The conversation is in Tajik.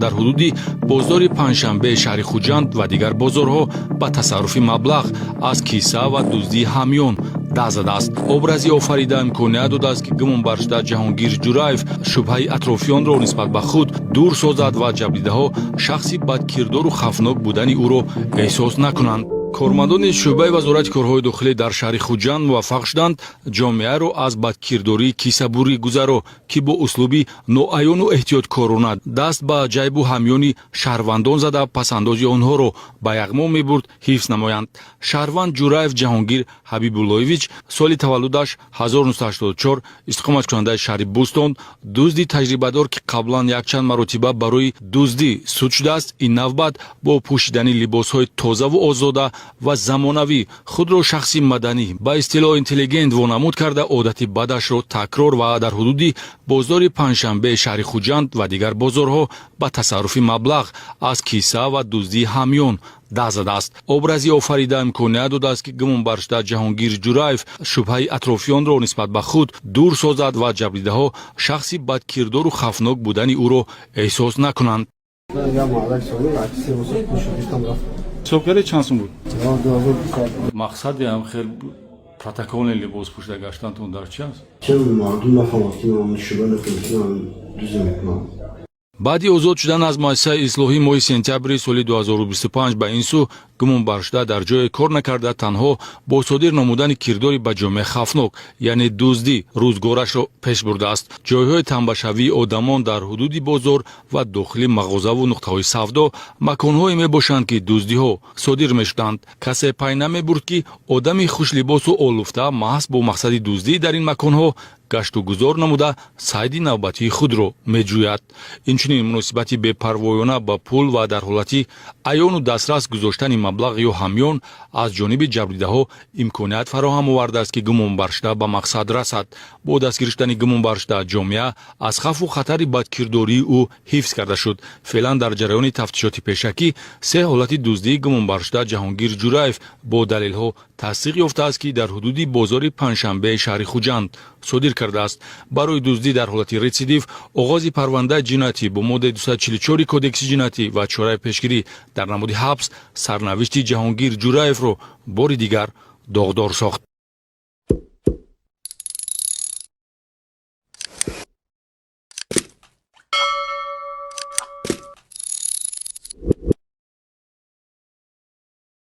در حدود بازار پنجشنبه شهر خوجند و دیگر بازارها با تصرف مبلغ از کیسه و دزدی همیان دست زده است. образи офарида имконият додааст ки гумонбаршуда ҷаҳонгир ҷураев шубҳаи атрофиёнро нисбат ба худ дур созад ва ҷабридаҳо шахси бадкирдору хафнок будани ӯро эҳсос накунанд. кормандони шӯъбаи вазорати корҳои дохилӣ дар шаҳри хуҷанд муваффақ шуданд ҷомеаро аз бадкирдории кисабурӣ гузаро ки бо услуби ноаёну эҳтиёткорона даст ба ҷайбу ҳамёни шаҳрвандон зада пасандози онҳоро ба яғмо мебурд ҳифз намоянд. шаҳрванд ҷураев ҷаҳонгир ҳабибуллоевич соли таваллудаш 1984 истиқоматкунандаи шаҳри бӯстон дузди таҷрибадор ки қаблан якчанд маротиба барои дуздӣ суд шудааст ин навбат бо пӯшидани либосҳои тозаву озода ва замонавӣ худро шахси маданӣ ба истилоҳ интеллигент вонамуд карда одати бадашро такрор ва дар ҳудуди бозори панҷшанбе шаҳри хуҷанд ва дигар бозорҳо ба тасарруфи маблағ аз киса ва дуздии ҳамён даст задааст. образи офарида имконият додааст ки гумонбаршуда ҷаҳонгир ҷураев шубҳаи атрофиёнро нисбат ба худ дур созад ва ҷабридаҳо шахси бадкирдору хафнок будани ӯро эҳсос накунанд. صبحگری چند سون بود؟ مقصدی هم خیلی پروتکل لباس پوشیده گشتنتون در چی است؟ چه مردم نفهمد که من شبه نکنم که من دوزه میکنم. баъди озод шудан аз муассисаи ислоҳӣ моҳи сентябри соли 2025 ба ин сӯ гумонбаршуда дар ҷое кор накарда танҳо бо содир намудани кирдори ба ҷомеа хафнок яъне дуздӣ рӯзгорашро пеш бурдааст. ҷойҳои танбашавии одамон дар ҳудуди бозор ва дохили мағозаву нуқтаҳои савдо маконҳое мебошанд ки дуздиҳо содир мешуданд. касе пай намебурд ки одами хушлибосу олуфта маҳз бо мақсади дуздӣ дар ин маконҳо гашту гузор намуда сайди навбатии худро меҷӯяд. инчунин муносибати бепарвоёна ба пул ва дар ҳолати аёну дастрас гузоштани маблағ ё ҳамён аз ҷониби ҷабридаҳо имконият фароҳам овардааст ки гумонбаршуда ба мақсад расад. бо дастгирӣ шудани гумонбаршуда ҷомеа аз хафу хатари бадкирдории ӯ ҳифз карда шуд. феълан дар ҷараёни тафтишоти пешакӣ се ҳолати дуздии гумонбаршуда ҷаҳонгир ҷураев бо далелҳо тасдиқ ёфтааст ки дар ҳудуди бозори панҷшанбеи шаҳри хуҷанд содир кардааст. барои дуздӣ дар ҳолати рецидив оғози парвандаи ҷиноятӣ бо моддаи 244 кодекси ҷиноятӣ ва чораи пешгирӣ дар намуди ҳабс сарнавишти ҷаҳонгир ҷураевро бори дигар доғдор сохт.